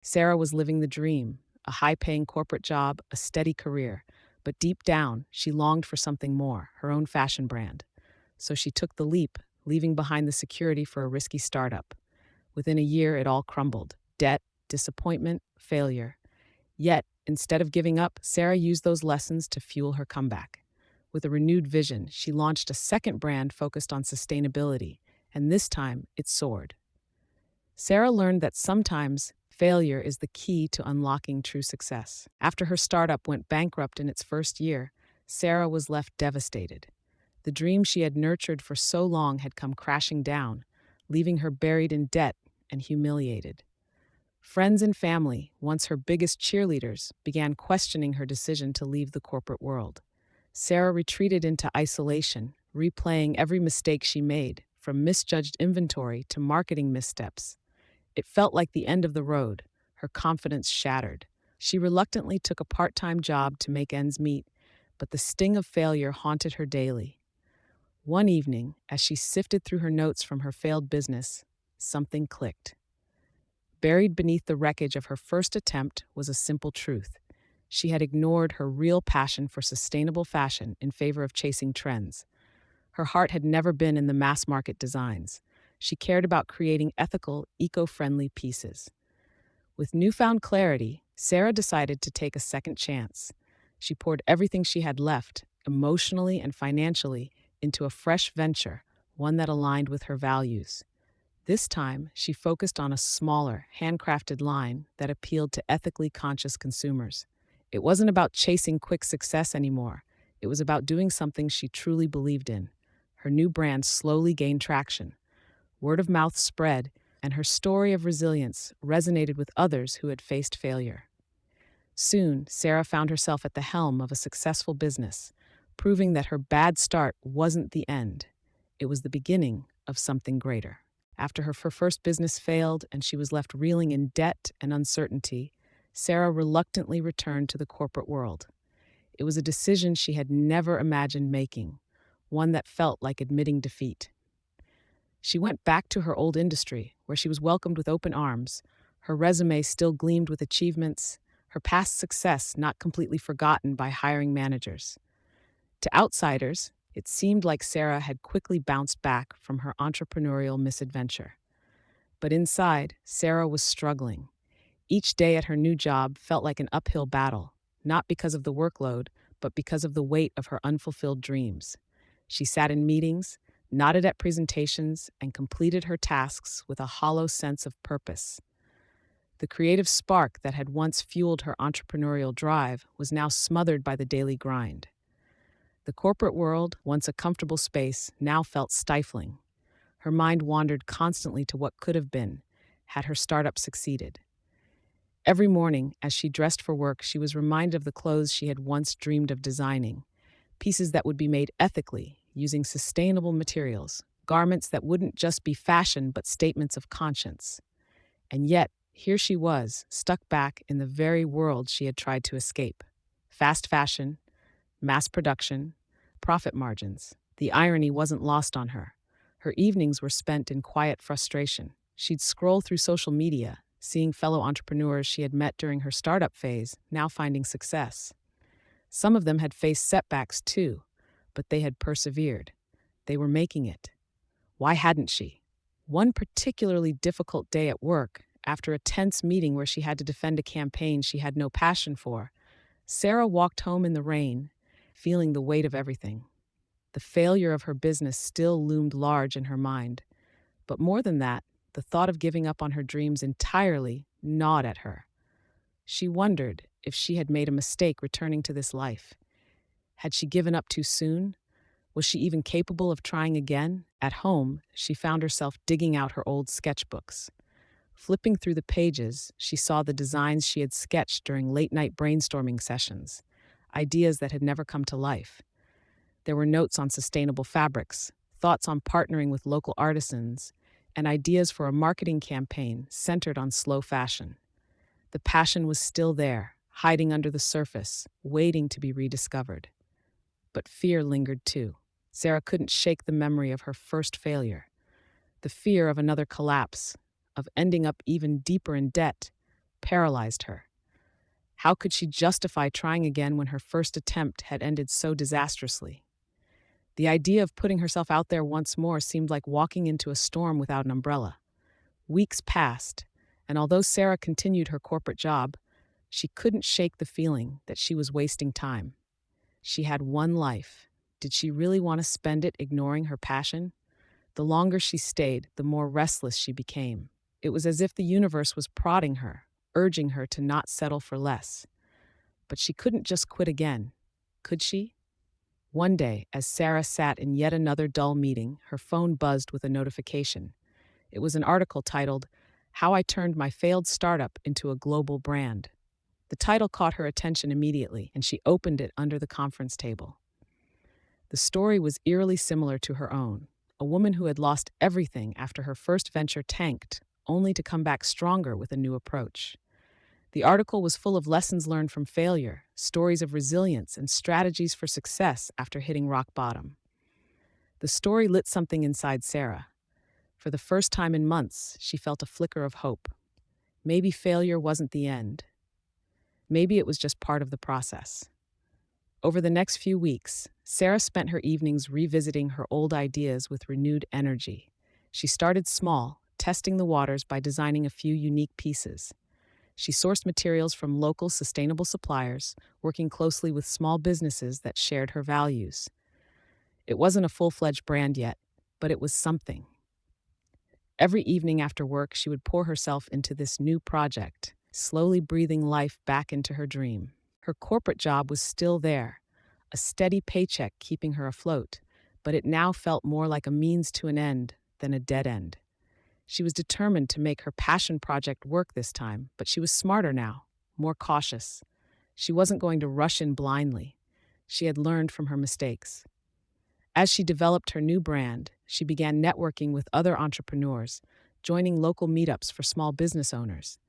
Sarah was living the dream, a high-paying corporate job, a steady career. But deep down, she longed for something more, her own fashion brand. So she took the leap, leaving behind the security for a risky startup. Within a year, it all crumbled. Debt, disappointment, failure. Yet, instead of giving up, Sarah used those lessons to fuel her comeback. With a renewed vision, she launched a second brand focused on sustainability, and this time it soared. Sarah learned that sometimes failure is the key to unlocking true success. After her startup went bankrupt in its first year, Sarah was left devastated. The dream she had nurtured for so long had come crashing down, leaving her buried in debt and humiliated. Friends and family, once her biggest cheerleaders, began questioning her decision to leave the corporate world. Sarah retreated into isolation, replaying every mistake she made, from misjudged inventory to marketing missteps. It felt like the end of the road, her confidence shattered. She reluctantly took a part-time job to make ends meet, but the sting of failure haunted her daily. One evening, as she sifted through her notes from her failed business, something clicked. Buried beneath the wreckage of her first attempt was a simple truth. She had ignored her real passion for sustainable fashion in favor of chasing trends. Her heart had never been in the mass market designs. She cared about creating ethical, eco-friendly pieces. With newfound clarity, Sarah decided to take a second chance. She poured everything she had left, emotionally and financially, into a fresh venture, one that aligned with her values. This time, she focused on a smaller, handcrafted line that appealed to ethically conscious consumers. It wasn't about chasing quick success anymore. It was about doing something she truly believed in. Her new brand slowly gained traction. Word of mouth spread, and her story of resilience resonated with others who had faced failure. Soon, Sarah found herself at the helm of a successful business, proving that her bad start wasn't the end. It was the beginning of something greater. After her first business failed and she was left reeling in debt and uncertainty, Sarah reluctantly returned to the corporate world. It was a decision she had never imagined making, one that felt like admitting defeat. She went back to her old industry, where she was welcomed with open arms. Her resume still gleamed with achievements, her past success not completely forgotten by hiring managers. To outsiders, it seemed like Sarah had quickly bounced back from her entrepreneurial misadventure. But inside, Sarah was struggling. Each day at her new job felt like an uphill battle, not because of the workload, but because of the weight of her unfulfilled dreams. She sat in meetings, nodded at presentations, and completed her tasks with a hollow sense of purpose. The creative spark that had once fueled her entrepreneurial drive was now smothered by the daily grind. The corporate world, once a comfortable space, now felt stifling. Her mind wandered constantly to what could have been, had her startup succeeded. Every morning, as she dressed for work, she was reminded of the clothes she had once dreamed of designing, pieces that would be made ethically, using sustainable materials, garments that wouldn't just be fashion but statements of conscience. And yet, here she was, stuck back in the very world she had tried to escape. Fast fashion, mass production, profit margins. The irony wasn't lost on her. Her evenings were spent in quiet frustration. She'd scroll through social media, seeing fellow entrepreneurs she had met during her startup phase now finding success. Some of them had faced setbacks too, but they had persevered. They were making it. Why hadn't she? One particularly difficult day at work, after a tense meeting where she had to defend a campaign she had no passion for, Sarah walked home in the rain, feeling the weight of everything. The failure of her business still loomed large in her mind. But more than that, the thought of giving up on her dreams entirely gnawed at her. She wondered if she had made a mistake returning to this life. Had she given up too soon? Was she even capable of trying again? At home, she found herself digging out her old sketchbooks. Flipping through the pages, she saw the designs she had sketched during late-night brainstorming sessions, ideas that had never come to life. There were notes on sustainable fabrics, thoughts on partnering with local artisans, and ideas for a marketing campaign centered on slow fashion. The passion was still there, hiding under the surface, waiting to be rediscovered. But fear lingered too. Sarah couldn't shake the memory of her first failure. The fear of another collapse, of ending up even deeper in debt, paralyzed her. How could she justify trying again when her first attempt had ended so disastrously? The idea of putting herself out there once more seemed like walking into a storm without an umbrella. Weeks passed, and although Sarah continued her corporate job, she couldn't shake the feeling that she was wasting time. She had one life. Did she really want to spend it ignoring her passion? The longer she stayed, the more restless she became. It was as if the universe was prodding her, urging her to not settle for less. But she couldn't just quit again, could she? One day, as Sarah sat in yet another dull meeting, her phone buzzed with a notification. It was an article titled, "How I Turned My Failed Startup into a Global Brand." The title caught her attention immediately, and she opened it under the conference table. The story was eerily similar to her own. A woman who had lost everything after her first venture tanked, only to come back stronger with a new approach. The article was full of lessons learned from failure, stories of resilience, and strategies for success after hitting rock bottom. The story lit something inside Sarah. For the first time in months, she felt a flicker of hope. Maybe failure wasn't the end. Maybe it was just part of the process. Over the next few weeks, Sarah spent her evenings revisiting her old ideas with renewed energy. She started small, testing the waters by designing a few unique pieces. She sourced materials from local sustainable suppliers, working closely with small businesses that shared her values. It wasn't a full-fledged brand yet, but it was something. Every evening after work, she would pour herself into this new project, slowly breathing life back into her dream. Her corporate job was still there, a steady paycheck keeping her afloat, but it now felt more like a means to an end than a dead end. She was determined to make her passion project work this time, but she was smarter now, more cautious. She wasn't going to rush in blindly. She had learned from her mistakes. As she developed her new brand, she began networking with other entrepreneurs, joining local meetups for small business owners.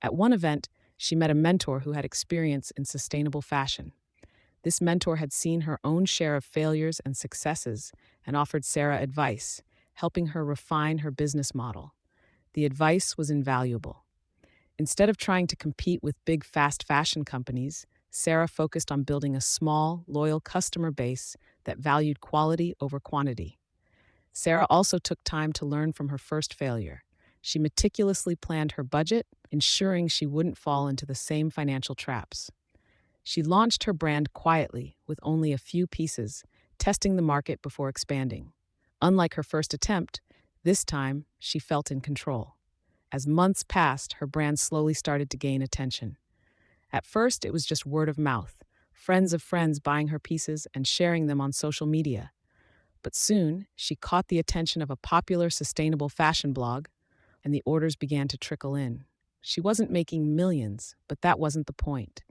At one event, she met a mentor who had experience in sustainable fashion. This mentor had seen her own share of failures and successes and offered Sarah advice, helping her refine her business model. The advice was invaluable. Instead of trying to compete with big fast fashion companies, Sarah focused on building a small, loyal customer base that valued quality over quantity. Sarah also took time to learn from her first failure. She meticulously planned her budget, ensuring she wouldn't fall into the same financial traps. She launched her brand quietly, with only a few pieces, testing the market before expanding. Unlike her first attempt, this time she felt in control. As months passed, her brand slowly started to gain attention. At first, it was just word of mouth, friends of friends buying her pieces and sharing them on social media. But soon, she caught the attention of a popular sustainable fashion blog, and the orders began to trickle in. She wasn't making millions, but that wasn't the point.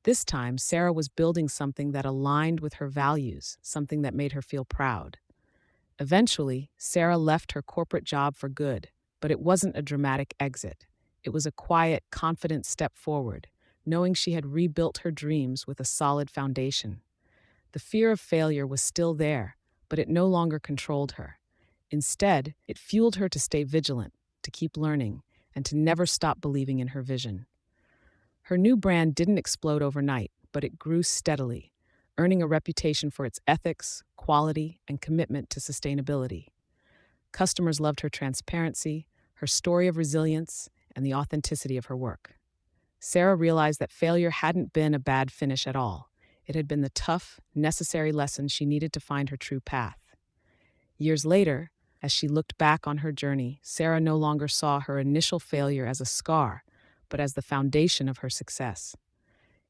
This time, Sarah was building something that aligned with her values, something that made her feel proud. Eventually, Sarah left her corporate job for good, but it wasn't a dramatic exit. It was a quiet, confident step forward, knowing she had rebuilt her dreams with a solid foundation. The fear of failure was still there, but it no longer controlled her. Instead, it fueled her to stay vigilant, to keep learning, and to never stop believing in her vision. Her new brand didn't explode overnight, but it grew steadily, earning a reputation for its ethics, quality, and commitment to sustainability. Customers loved her transparency, her story of resilience, and the authenticity of her work. Sarah realized that failure hadn't been a bad finish at all. It had been the tough, necessary lesson she needed to find her true path. Years later, as she looked back on her journey, Sarah no longer saw her initial failure as a scar, but as the foundation of her success.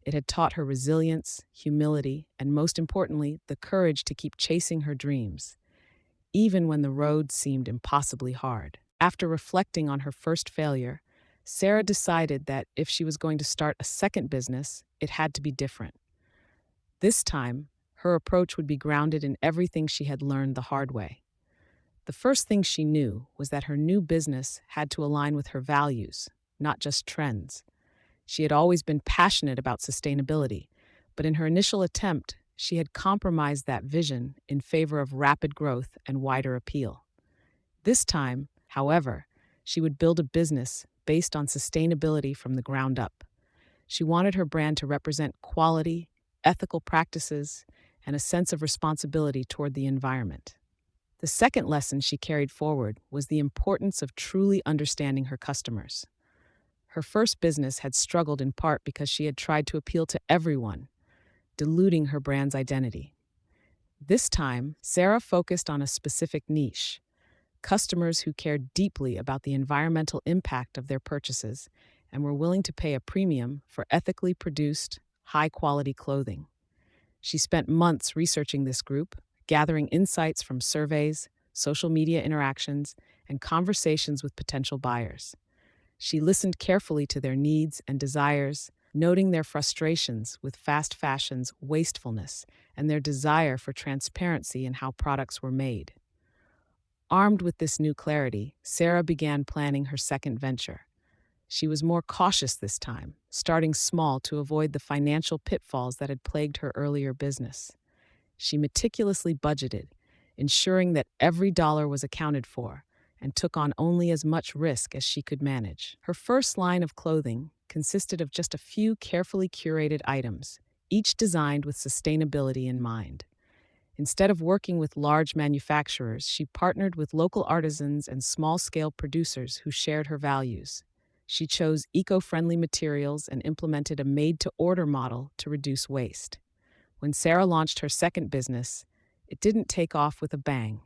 It had taught her resilience, humility, and most importantly, the courage to keep chasing her dreams, even when the road seemed impossibly hard. After reflecting on her first failure, Sarah decided that if she was going to start a second business, it had to be different. This time, her approach would be grounded in everything she had learned the hard way. The first thing she knew was that her new business had to align with her values, not just trends. She had always been passionate about sustainability, but in her initial attempt, she had compromised that vision in favor of rapid growth and wider appeal. This time, however, she would build a business based on sustainability from the ground up. She wanted her brand to represent quality, ethical practices, and a sense of responsibility toward the environment. The second lesson she carried forward was the importance of truly understanding her customers. Her first business had struggled in part because she had tried to appeal to everyone, diluting her brand's identity. This time, Sarah focused on a specific niche: customers who cared deeply about the environmental impact of their purchases and were willing to pay a premium for ethically produced, high quality clothing. She spent months researching this group, gathering insights from surveys, social media interactions, and conversations with potential buyers. She listened carefully to their needs and desires, noting their frustrations with fast fashion's wastefulness and their desire for transparency in how products were made. Armed with this new clarity, Sarah began planning her second venture. She was more cautious this time, starting small to avoid the financial pitfalls that had plagued her earlier business. She meticulously budgeted, ensuring that every dollar was accounted for, and took on only as much risk as she could manage. Her first line of clothing consisted of just a few carefully curated items, each designed with sustainability in mind. Instead of working with large manufacturers, she partnered with local artisans and small-scale producers who shared her values. She chose eco-friendly materials and implemented a made-to-order model to reduce waste. When Sarah launched her second business, it didn't take off with a bang.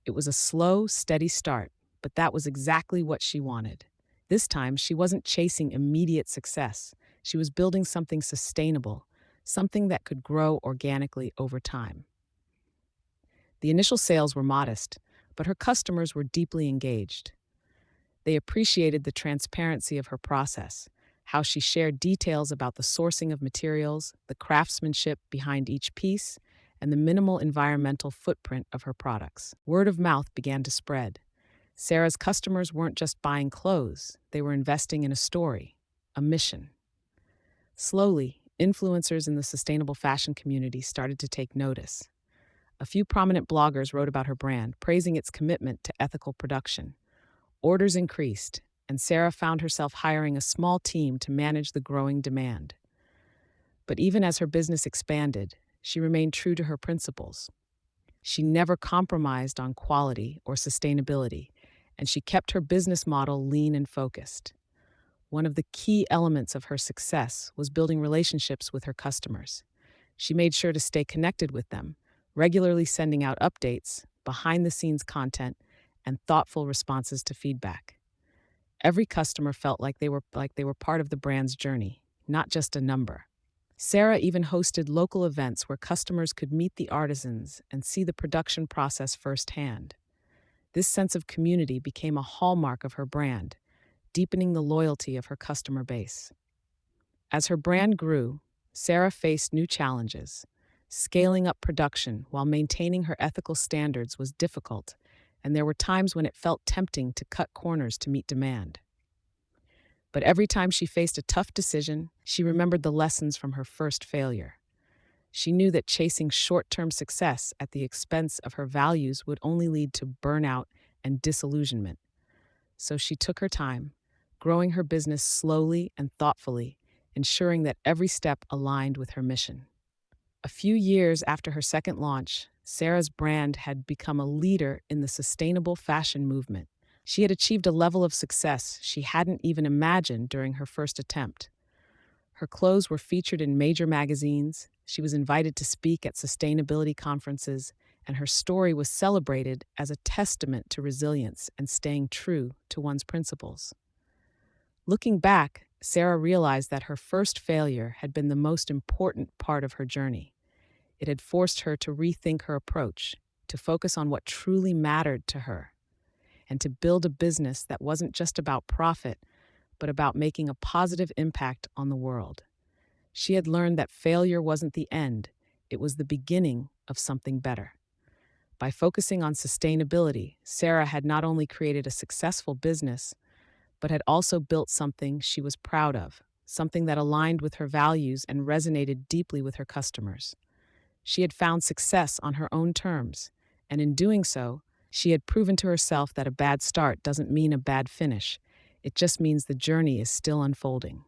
It was a slow, steady start, but that was exactly what she wanted. This time, she wasn't chasing immediate success. She was building something sustainable, something that could grow organically over time. The initial sales were modest, but her customers were deeply engaged. They appreciated the transparency of her process, how she shared details about the sourcing of materials, the craftsmanship behind each piece, and the minimal environmental footprint of her products. Word of mouth began to spread. Sarah's customers weren't just buying clothes, they were investing in a story, a mission. Slowly, influencers in the sustainable fashion community started to take notice. A few prominent bloggers wrote about her brand, praising its commitment to ethical production. Orders increased, and Sarah found herself hiring a small team to manage the growing demand. But even as her business expanded, she remained true to her principles. She never compromised on quality or sustainability, and she kept her business model lean and focused. One of the key elements of her success was building relationships with her customers. She made sure to stay connected with them, regularly sending out updates, behind-the-scenes content, and thoughtful responses to feedback. Every customer felt like they were part of the brand's journey, not just a number. Sarah even hosted local events where customers could meet the artisans and see the production process firsthand. This sense of community became a hallmark of her brand, deepening the loyalty of her customer base. As her brand grew, Sarah faced new challenges. Scaling up production while maintaining her ethical standards was difficult, and there were times when it felt tempting to cut corners to meet demand. But every time she faced a tough decision, she remembered the lessons from her first failure. She knew that chasing short-term success at the expense of her values would only lead to burnout and disillusionment. So she took her time, growing her business slowly and thoughtfully, ensuring that every step aligned with her mission. A few years after her second launch, Sarah's brand had become a leader in the sustainable fashion movement. She had achieved a level of success she hadn't even imagined during her first attempt. Her clothes were featured in major magazines, she was invited to speak at sustainability conferences, and her story was celebrated as a testament to resilience and staying true to one's principles. Looking back, Sarah realized that her first failure had been the most important part of her journey. It had forced her to rethink her approach, to focus on what truly mattered to her, and to build a business that wasn't just about profit, but about making a positive impact on the world. She had learned that failure wasn't the end, it was the beginning of something better. By focusing on sustainability, Sarah had not only created a successful business, but had also built something she was proud of, something that aligned with her values and resonated deeply with her customers. She had found success on her own terms, and in doing so, she had proven to herself that a bad start doesn't mean a bad finish. It just means the journey is still unfolding.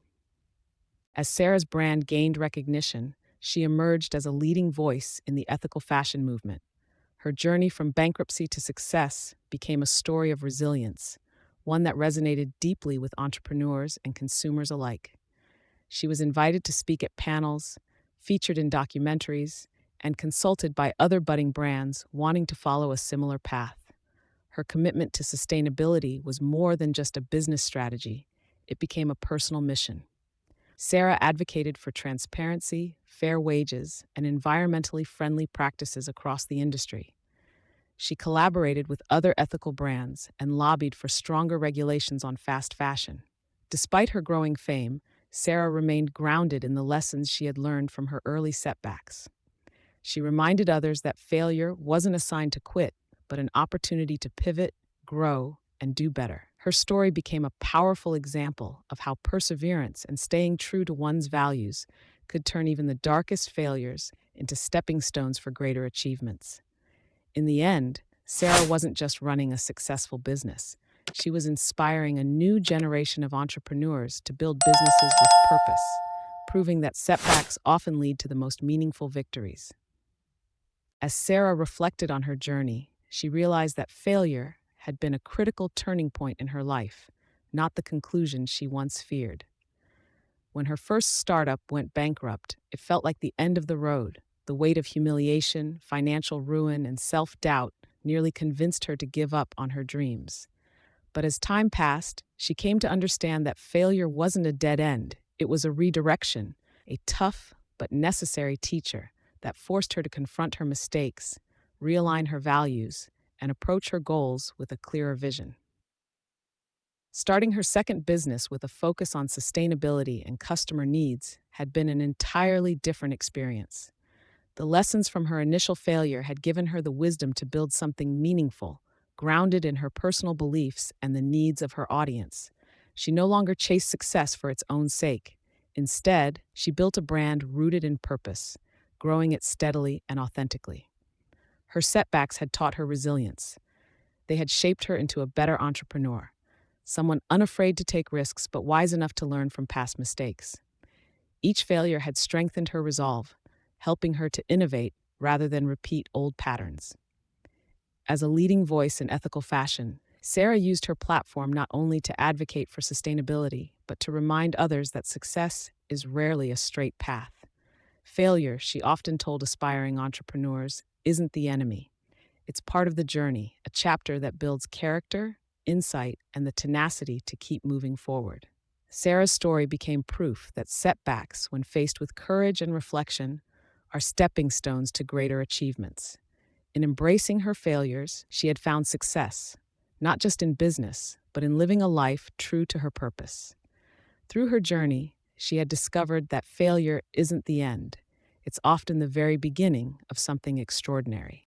As Sarah's brand gained recognition, she emerged as a leading voice in the ethical fashion movement. Her journey from bankruptcy to success became a story of resilience, one that resonated deeply with entrepreneurs and consumers alike. She was invited to speak at panels, featured in documentaries, and consulted by other budding brands wanting to follow a similar path. Her commitment to sustainability was more than just a business strategy, it became a personal mission. Sarah advocated for transparency, fair wages, and environmentally friendly practices across the industry. She collaborated with other ethical brands and lobbied for stronger regulations on fast fashion. Despite her growing fame, Sarah remained grounded in the lessons she had learned from her early setbacks. She reminded others that failure wasn't a sign to quit, but an opportunity to pivot, grow, and do better. Her story became a powerful example of how perseverance and staying true to one's values could turn even the darkest failures into stepping stones for greater achievements. In the end, Sarah wasn't just running a successful business. She was inspiring a new generation of entrepreneurs to build businesses with purpose, proving that setbacks often lead to the most meaningful victories. As Sarah reflected on her journey, she realized that failure had been a critical turning point in her life, not the conclusion she once feared. When her first startup went bankrupt, it felt like the end of the road. The weight of humiliation, financial ruin, and self-doubt nearly convinced her to give up on her dreams. But as time passed, she came to understand that failure wasn't a dead end. It was a redirection, a tough but necessary teacher that forced her to confront her mistakes, realign her values, and approach her goals with a clearer vision. Starting her second business with a focus on sustainability and customer needs had been an entirely different experience. The lessons from her initial failure had given her the wisdom to build something meaningful, grounded in her personal beliefs and the needs of her audience. She no longer chased success for its own sake. Instead, she built a brand rooted in purpose, growing it steadily and authentically. Her setbacks had taught her resilience. They had shaped her into a better entrepreneur, someone unafraid to take risks but wise enough to learn from past mistakes. Each failure had strengthened her resolve, helping her to innovate rather than repeat old patterns. As a leading voice in ethical fashion, Sarah used her platform not only to advocate for sustainability, but to remind others that success is rarely a straight path. Failure, she often told aspiring entrepreneurs, isn't the enemy. It's part of the journey, a chapter that builds character, insight, and the tenacity to keep moving forward. Sarah's story became proof that setbacks, when faced with courage and reflection, are stepping stones to greater achievements. In embracing her failures, she had found success, not just in business, but in living a life true to her purpose. Through her journey, she had discovered that failure isn't the end. It's often the very beginning of something extraordinary.